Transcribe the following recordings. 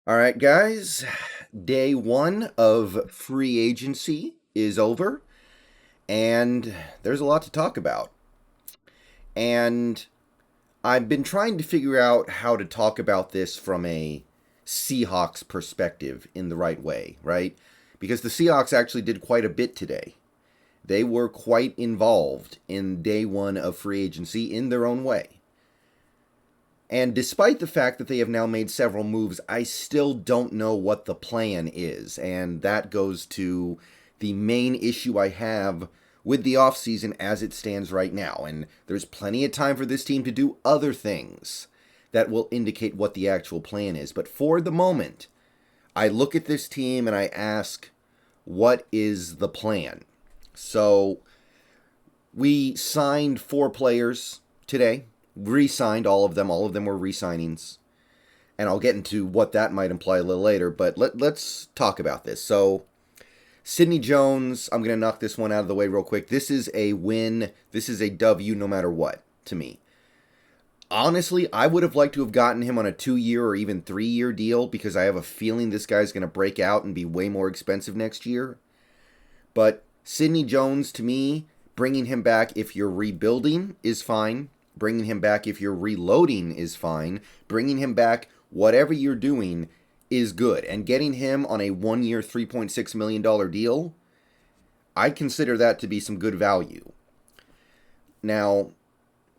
All right, guys. Day one of free agency is over, and there's a lot to talk about. And I've been trying to figure out how to talk about this from a Seahawks perspective in the right way, right? Because the Seahawks actually did quite a bit today. They were quite involved in day one of free agency in their own way. And despite the fact that they have now made several moves, I still don't know what the plan is. And that goes to the main issue I have with the offseason as it stands right now. And there's plenty of time for this team to do other things that will indicate what the actual plan is. But for the moment, I look at this team and I ask, what is the plan? So we signed 4 players today, re-signed all of them. All of them were re-signings. And I'll get into what that might imply a little later, but let's talk about this. So, Sidney Jones, I'm going to knock this one out of the way real quick. This is a win. This is a W no matter what, to me. Honestly, I would have liked to have gotten him on a 2-year or even 3-year deal because I have a feeling this guy's going to break out and be way more expensive next year. But Sidney Jones, to me, bringing him back if you're rebuilding is fine. Bringing him back if you're reloading is fine. Bringing him back, whatever you're doing, is good. And getting him on a 1-year, $3.6 million deal, I consider that to be some good value. Now,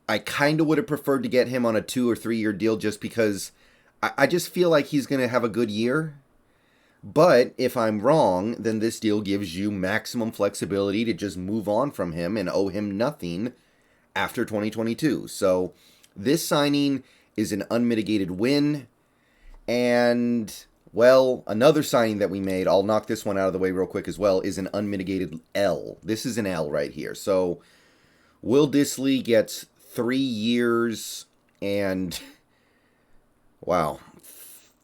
I kind of would have preferred to get him on a 2 or 3-year deal just because I just feel like he's going to have a good year. But if I'm wrong, then this deal gives you maximum flexibility to just move on from him and owe him nothing after 2022. So this signing is an unmitigated win. And, well, another signing that we made, I'll knock this one out of the way real quick as well, is an unmitigated L. This is an L right here. So Will Dissly gets 3 years and, wow,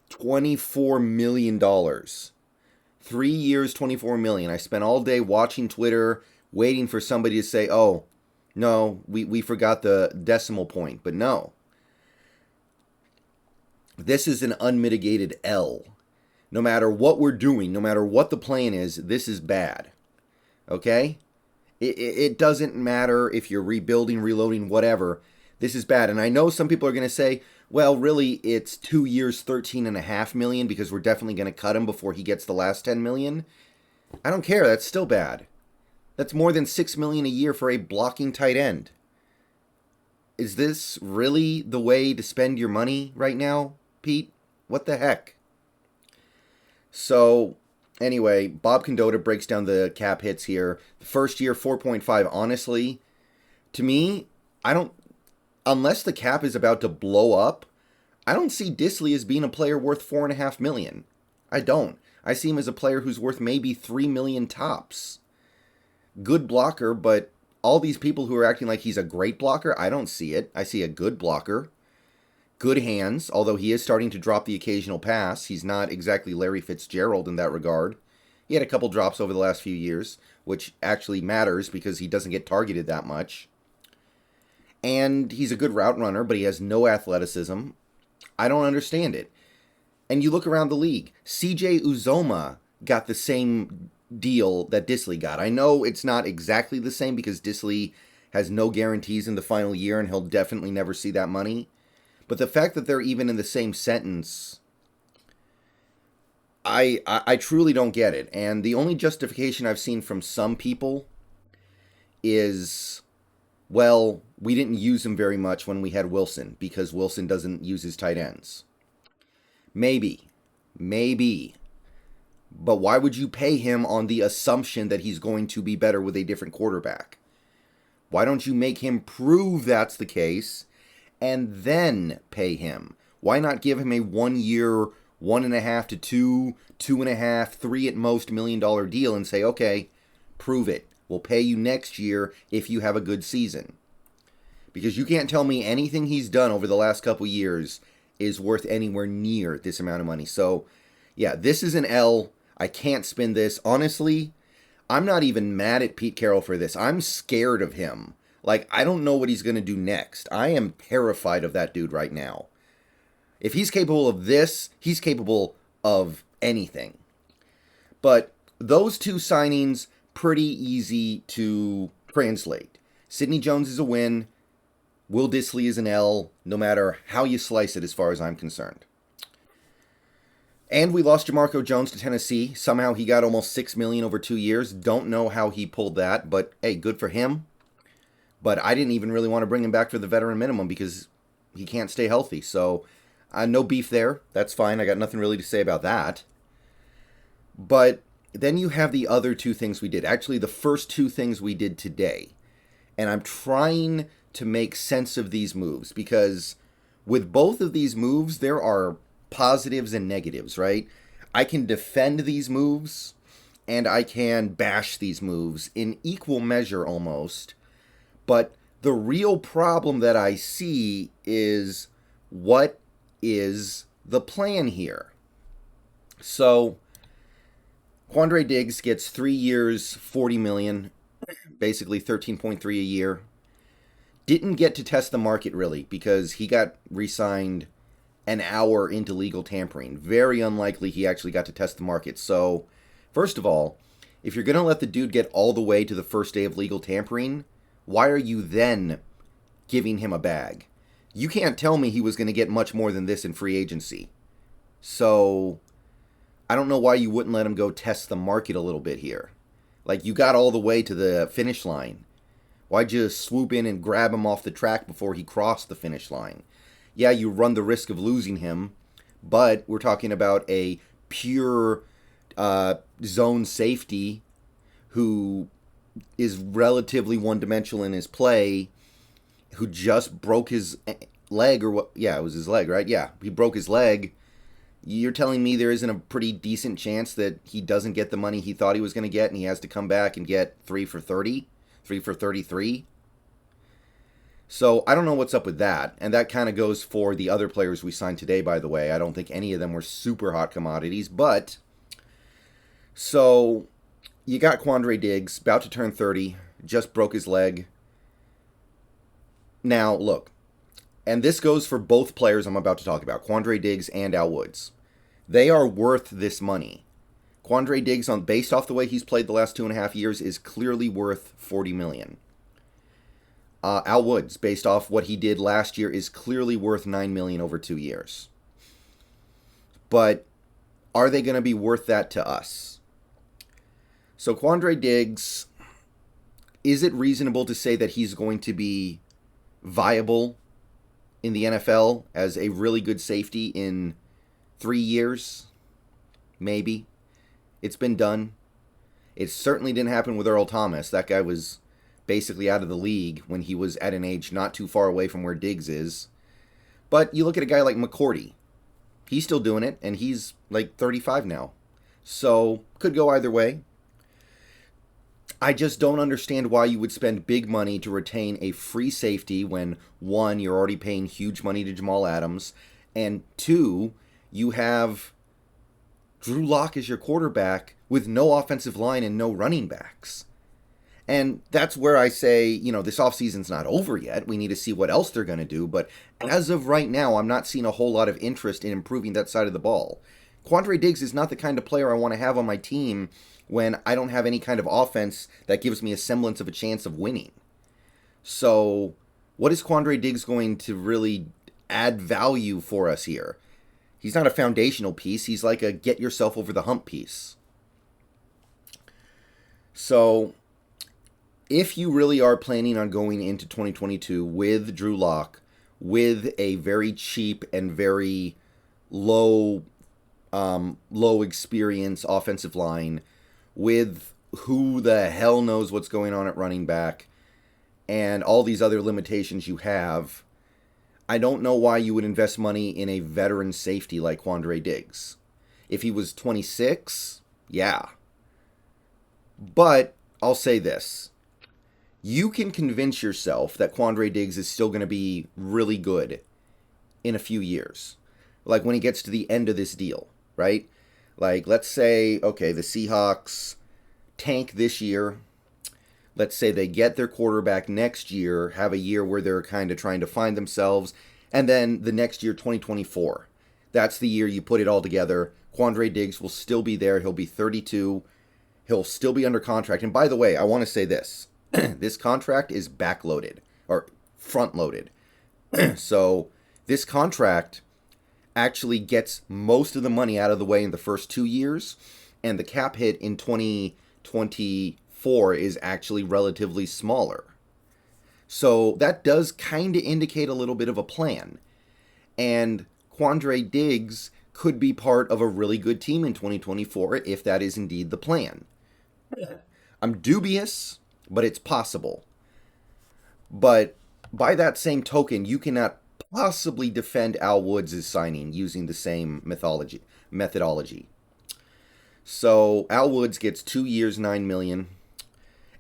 $24 million. 3 years, $24 million. I spent all day watching Twitter, waiting for somebody to say, oh, no, we forgot the decimal point. But no. This is an unmitigated L. No matter what we're doing, no matter what the plan is, this is bad. Okay? It doesn't matter if you're rebuilding, reloading, whatever. This is bad. And I know some people are going to say, well, really, it's 2 years, $13.5 million because we're definitely going to cut him before he gets the last $10 million. I don't care. That's still bad. That's more than $6 million a year for a blocking tight end. Is this really the way to spend your money right now, Pete? What the heck? So, anyway, Bob Condota breaks down the cap hits here. The first year, 4.5. Honestly, to me, I don't, unless the cap is about to blow up, I don't see Dissly as being a player worth $4.5 million. I don't. I see him as a player who's worth maybe $3 million tops. Good blocker, but all these people who are acting like he's a great blocker, I don't see it. I see a good blocker. Good hands, although he is starting to drop the occasional pass. He's not exactly Larry Fitzgerald in that regard. He had a couple drops over the last few years, which actually matters because he doesn't get targeted that much. And he's a good route runner, but he has no athleticism. I don't understand it. And you look around the league. CJ Uzoma got the same deal that Dissly got. I know it's not exactly the same because Dissly has no guarantees in the final year and he'll definitely never see that money. But the fact that they're even in the same sentence, I truly don't get it. And the only justification I've seen from some people is, well, we didn't use him very much when we had Wilson because Wilson doesn't use his tight ends. Maybe. But why would you pay him on the assumption that he's going to be better with a different quarterback? Why don't you make him prove that's the case and then pay him? Why not give him a 1-year, 1.5 to 2, 2.5, 3 at most $1 million deal and say, okay, prove it. We'll pay you next year if you have a good season. Because you can't tell me anything he's done over the last couple years is worth anywhere near this amount of money. So, yeah, this is an L. I can't spin this. Honestly, I'm not even mad at Pete Carroll for this. I'm scared of him. Like, I don't know what he's going to do next. I am terrified of that dude right now. If he's capable of this, he's capable of anything. But those two signings, pretty easy to translate. Sidney Jones is a win. Will Dissly is an L, no matter how you slice it as far as I'm concerned. And we lost Jamarco Jones to Tennessee. Somehow he got almost $6 million over 2 years. Don't know how he pulled that, but hey, good for him. But I didn't even really want to bring him back for the veteran minimum because he can't stay healthy. So no beef there. That's fine. I got nothing really to say about that. But then you have the other two things we did. Actually, the first two things we did today. And I'm trying to make sense of these moves because with both of these moves, there are positives and negatives, right? I can defend these moves and I can bash these moves in equal measure almost. But the real problem that I see is what is the plan here? So Quandre Diggs gets 3 years, $40 million, basically 13.3 a year. Didn't get to test the market really because he got re-signed an hour into legal tampering. Very unlikely he actually got to test the market. So, first of all, if you're going to let the dude get all the way to the first day of legal tampering, why are you then giving him a bag? You can't tell me he was going to get much more than this in free agency. So, I don't know why you wouldn't let him go test the market a little bit here. Like, you got all the way to the finish line. Why'd you swoop in and grab him off the track before he crossed the finish line? Yeah, you run the risk of losing him, but we're talking about a pure zone safety who is relatively one-dimensional in his play, who just broke his leg, or what? Yeah, it was his leg, right? Yeah, he broke his leg. You're telling me there isn't a pretty decent chance that he doesn't get the money he thought he was going to get and he has to come back and get 3 for 30? 3 for 33? So I don't know what's up with that. And that kind of goes for the other players we signed today, by the way. I don't think any of them were super hot commodities. But, so you got Quandre Diggs, about to turn 30, just broke his leg. Now, look, and this goes for both players I'm about to talk about, Quandre Diggs and Al Woods. They are worth this money. Quandre Diggs, based off the way he's played the last 2.5 years, is clearly worth $40 million. Al Woods, based off what he did last year, is clearly worth $9 million over 2 years. But are they going to be worth that to us? So Quandre Diggs, is it reasonable to say that he's going to be viable in the NFL as a really good safety in 3 years? Maybe. It's been done. It certainly didn't happen with Earl Thomas. That guy was basically out of the league when he was at an age not too far away from where Diggs is. But you look at a guy like McCourty. He's still doing it, and he's like 35 now. So, could go either way. I just don't understand why you would spend big money to retain a free safety when, one, you're already paying huge money to Jamal Adams, and two, you have Drew Lock as your quarterback with no offensive line and no running backs. And that's where I say, this offseason's not over yet. We need to see what else they're going to do. But as of right now, I'm not seeing a whole lot of interest in improving that side of the ball. Quandre Diggs is not the kind of player I want to have on my team when I don't have any kind of offense that gives me a semblance of a chance of winning. So what is Quandre Diggs going to really add value for us here? He's not a foundational piece. He's like a get yourself over the hump piece. So if you really are planning on going into 2022 with Drew Lock, with a very cheap and very low experience offensive line, with who the hell knows what's going on at running back, and all these other limitations you have, I don't know why you would invest money in a veteran safety like Quandre Diggs. If he was 26, yeah. But I'll say this. You can convince yourself that Quandre Diggs is still going to be really good in a few years. Like when he gets to the end of this deal, right? Like, let's say, okay, the Seahawks tank this year. Let's say they get their quarterback next year, have a year where they're kind of trying to find themselves, and then the next year, 2024. That's the year you put it all together. Quandre Diggs will still be there. He'll be 32. He'll still be under contract. And by the way, I want to say this. This contract is backloaded or front loaded. So this contract actually gets most of the money out of the way in the first 2 years, and the cap hit in 2024 is actually relatively smaller. So that does kind of indicate a little bit of a plan. And Quandre Diggs could be part of a really good team in 2024 if that is indeed the plan. I'm dubious, but it's possible. But by that same token, you cannot possibly defend Al Woods' signing using the same methodology. So Al Woods gets 2 years, $9 million.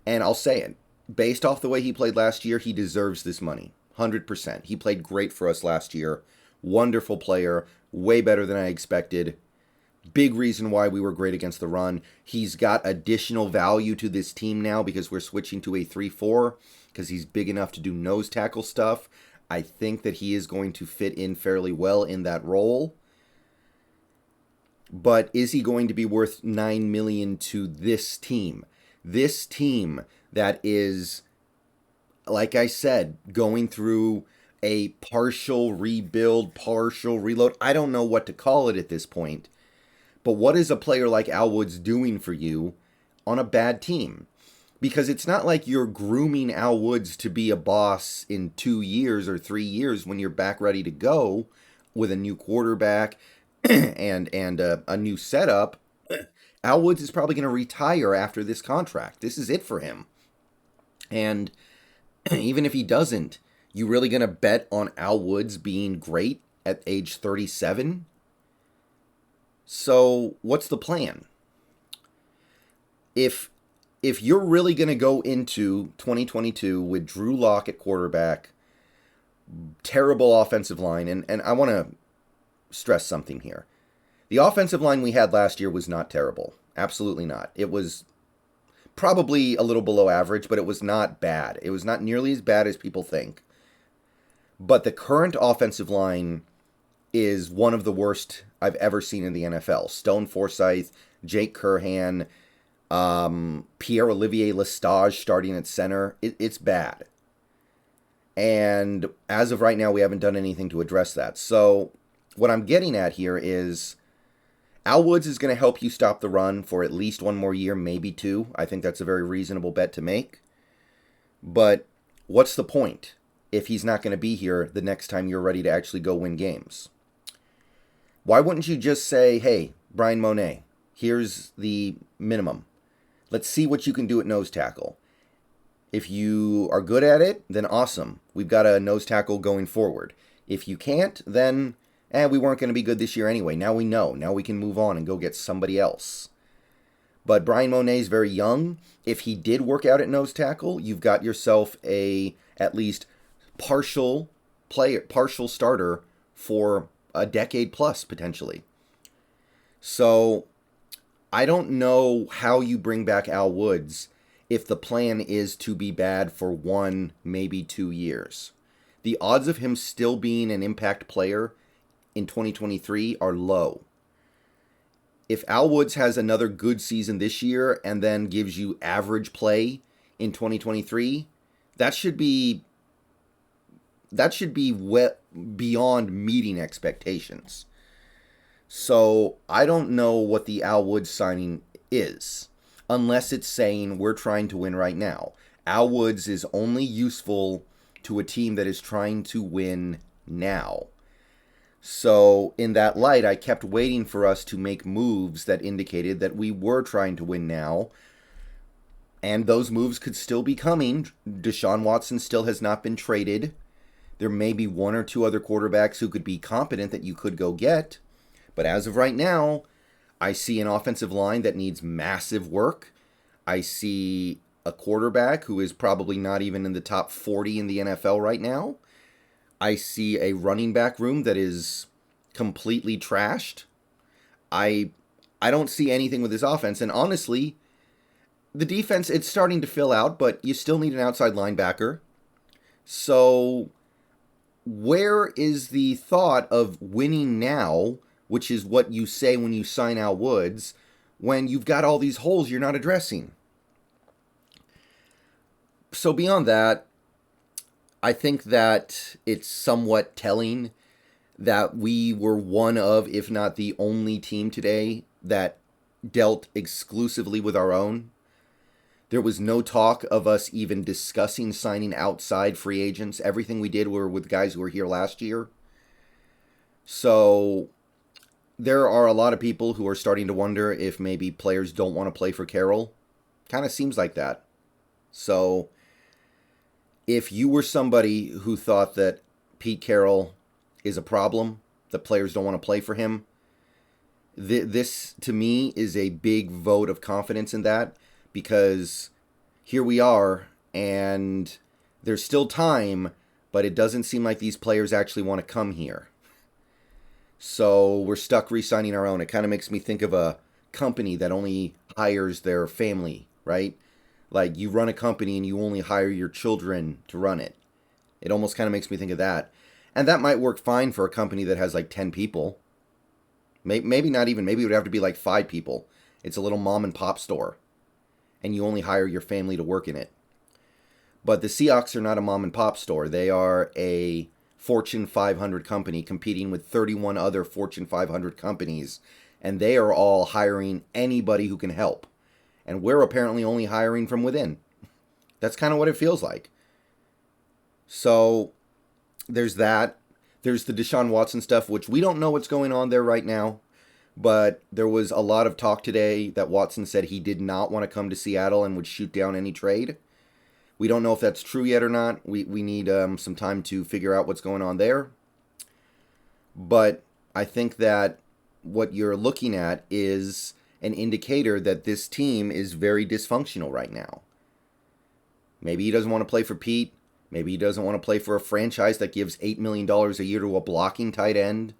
And I'll say it, based off the way he played last year, he deserves this money. 100%. He played great for us last year. Wonderful player. Way better than I expected. Big reason why we were great against the run. He's got additional value to this team now because we're switching to a 3-4 because he's big enough to do nose tackle stuff. I think that he is going to fit in fairly well in that role. But is he going to be worth $9 million to this team? This team that is, like I said, going through a partial rebuild, partial reload. I don't know what to call it at this point. But what is a player like Al Woods doing for you on a bad team? Because it's not like you're grooming Al Woods to be a boss in 2 years or 3 years when you're back ready to go with a new quarterback and a new setup. Al Woods is probably going to retire after this contract. This is it for him. And even if he doesn't, you really going to bet on Al Woods being great at age 37? So what's the plan? If you're really going to go into 2022 with Drew Lock at quarterback, terrible offensive line, and I want to stress something here. The offensive line we had last year was not terrible. Absolutely not. It was probably a little below average, but it was not bad. It was not nearly as bad as people think. But the current offensive line is one of the worst I've ever seen in the NFL. Stone Forsythe, Jake Curhan, Pierre-Olivier Lestage starting at center. It's bad. And as of right now, we haven't done anything to address that. So what I'm getting at here is Al Woods is going to help you stop the run for at least 1 more year, maybe 2. I think that's a very reasonable bet to make. But what's the point if he's not going to be here the next time you're ready to actually go win games? Why wouldn't you just say, hey, Brian Monet, here's the minimum. Let's see what you can do at nose tackle. If you are good at it, then awesome. We've got a nose tackle going forward. If you can't, then we weren't going to be good this year anyway. Now we know. Now we can move on and go get somebody else. But Brian Monet's very young. If he did work out at nose tackle, you've got yourself a at least partial starter for a decade plus, potentially. So I don't know how you bring back Al Woods if the plan is to be bad for 1, maybe 2 years. The odds of him still being an impact player in 2023 are low. If Al Woods has another good season this year and then gives you average play in 2023, that should be beyond meeting expectations. So I don't know what the Al Woods signing is, unless it's saying we're trying to win right now. Al Woods is only useful to a team that is trying to win now. So in that light, I kept waiting for us to make moves that indicated that we were trying to win now. And those moves could still be coming. Deshaun Watson still has not been traded. There may be 1 or 2 other quarterbacks who could be competent that you could go get. But as of right now, I see an offensive line that needs massive work. I see a quarterback who is probably not even in the top 40 in the NFL right now. I see a running back room that is completely trashed. I don't see anything with this offense. And honestly, the defense, it's starting to fill out, but you still need an outside linebacker. So where is the thought of winning now, which is what you say when you sign Al Woods, when you've got all these holes you're not addressing? So beyond that, I think that it's somewhat telling that we were one of, if not the only team today that dealt exclusively with our own. There was no talk of us even discussing signing outside free agents. Everything we did were with guys who were here last year. So there are a lot of people who are starting to wonder if maybe players don't want to play for Carroll. Kind of seems like that. So if you were somebody who thought that Pete Carroll is a problem, that players don't want to play for him, this to me is a big vote of confidence in that, because here we are and there's still time, but it doesn't seem like these players actually want to come here. So we're stuck re-signing our own. It kind of makes me think of a company that only hires their family, right? Like you run a company and you only hire your children to run it. It almost kind of makes me think of that. And that might work fine for a company that has like 10 people. Maybe not even. Maybe it would have to be like 5 people. It's a little mom and pop store. And you only hire your family to work in it. But the Seahawks are not a mom and pop store. They are a Fortune 500 company competing with 31 other Fortune 500 companies. And they are all hiring anybody who can help. And we're apparently only hiring from within. That's kind of what it feels like. So there's that. There's the Deshaun Watson stuff, which we don't know what's going on there right now. But there was a lot of talk today that Watson said he did not want to come to Seattle and would shoot down any trade. We don't know if that's true yet or not. We need some time to figure out what's going on there. But I think that what you're looking at is an indicator that this team is very dysfunctional right now. Maybe he doesn't want to play for Pete. Maybe he doesn't want to play for a franchise that gives $8 million a year to a blocking tight end.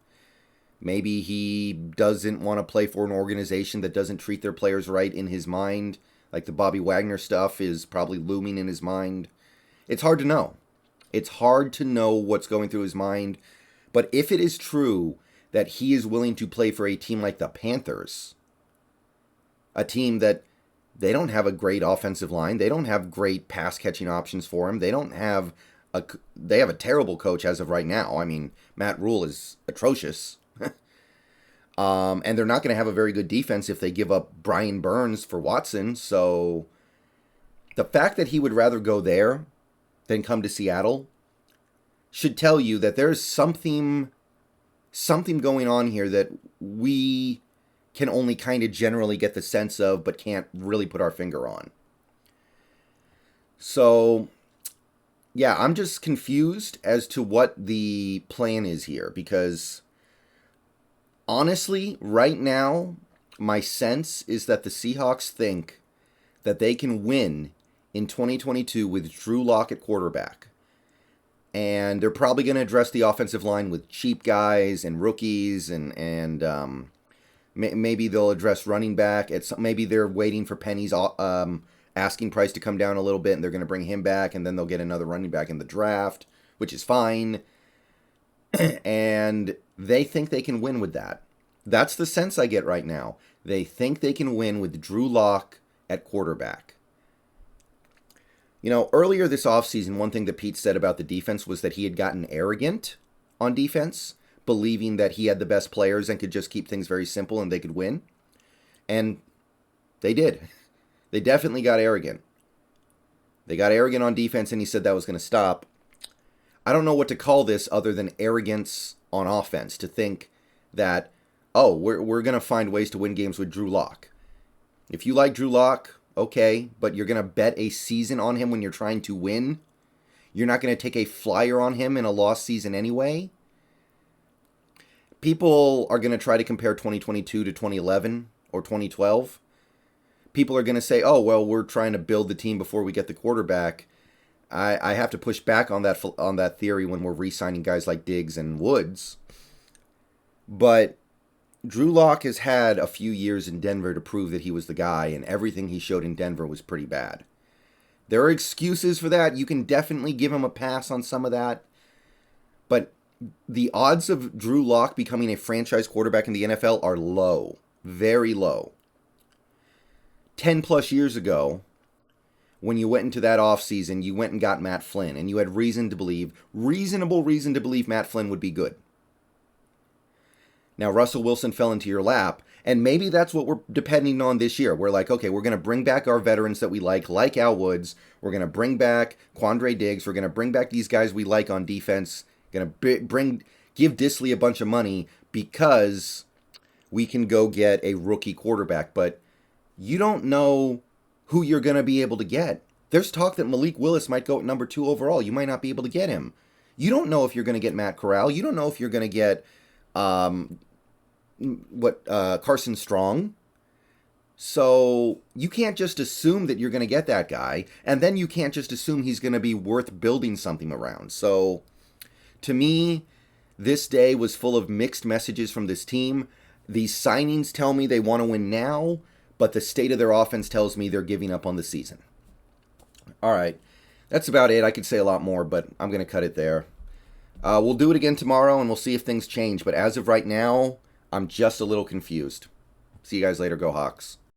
Maybe he doesn't want to play for an organization that doesn't treat their players right in his mind. Like the Bobby Wagner stuff is probably looming in his mind. It's hard to know. It's hard to know what's going through his mind. But if it is true that he is willing to play for a team like the Panthers, a team that they don't have a great offensive line, they don't have great pass catching options for him, they have a terrible coach as of right now. I mean, Matt Rule is atrocious. And they're not going to have a very good defense if they give up Brian Burns for Watson. So the fact that he would rather go there than come to Seattle should tell you that there's something going on here that we can only kind of generally get the sense of, but can't really put our finger on. So, yeah, I'm just confused as to what the plan is here, because honestly, right now, my sense is that the Seahawks think that they can win in 2022 with Drew Lock at quarterback. And they're probably going to address the offensive line with cheap guys and rookies, and maybe they'll address running back. Maybe they're waiting for Penny's asking price to come down a little bit, and they're going to bring him back, and then they'll get another running back in the draft, which is fine. And they think they can win with that. That's the sense I get right now. They think they can win with Drew Lock at quarterback. You know, earlier this offseason, one thing that Pete said about the defense was that he had gotten arrogant on defense, believing that he had the best players and could just keep things very simple and they could win. And they did. They definitely got arrogant. They got arrogant on defense, and he said that was going to stop. I don't know what to call this other than arrogance on offense, to think that, oh, we're going to find ways to win games with Drew Lock. If you like Drew Lock, okay, but you're going to bet a season on him when you're trying to win? You're not going to take a flyer on him in a lost season anyway? People are going to try to compare 2022 to 2011 or 2012. People are going to say, oh, well, we're trying to build the team before we get the quarterback. I have to push back on that theory when we're re-signing guys like Diggs and Woods. But Drew Lock has had a few years in Denver to prove that he was the guy, and everything he showed in Denver was pretty bad. There are excuses for that. You can definitely give him a pass on some of that. But the odds of Drew Lock becoming a franchise quarterback in the NFL are low. Very low. 10 plus years ago, when you went into that offseason, you went and got Matt Flynn, and you had reasonable reason to believe Matt Flynn would be good. Now, Russell Wilson fell into your lap, and maybe that's what we're depending on this year. We're like, okay, we're going to bring back our veterans that we like Al Woods. We're going to bring back Quandre Diggs. We're going to bring back these guys we like on defense. Going to give Disley a bunch of money because we can go get a rookie quarterback. But you don't know who you're going to be able to get. There's talk that Malik Willis might go at number 2 overall. You might not be able to get him. You don't know if you're going to get Matt Corral. You don't know if you're going to get Carson Strong. So you can't just assume that you're going to get that guy, and then you can't just assume he's going to be worth building something around. So to me, this day was full of mixed messages from this team. These signings tell me they want to win now, but the state of their offense tells me they're giving up on the season. All right, that's about it. I could say a lot more, but I'm going to cut it there. We'll do it again tomorrow, and we'll see if things change. But as of right now, I'm just a little confused. See you guys later. Go Hawks.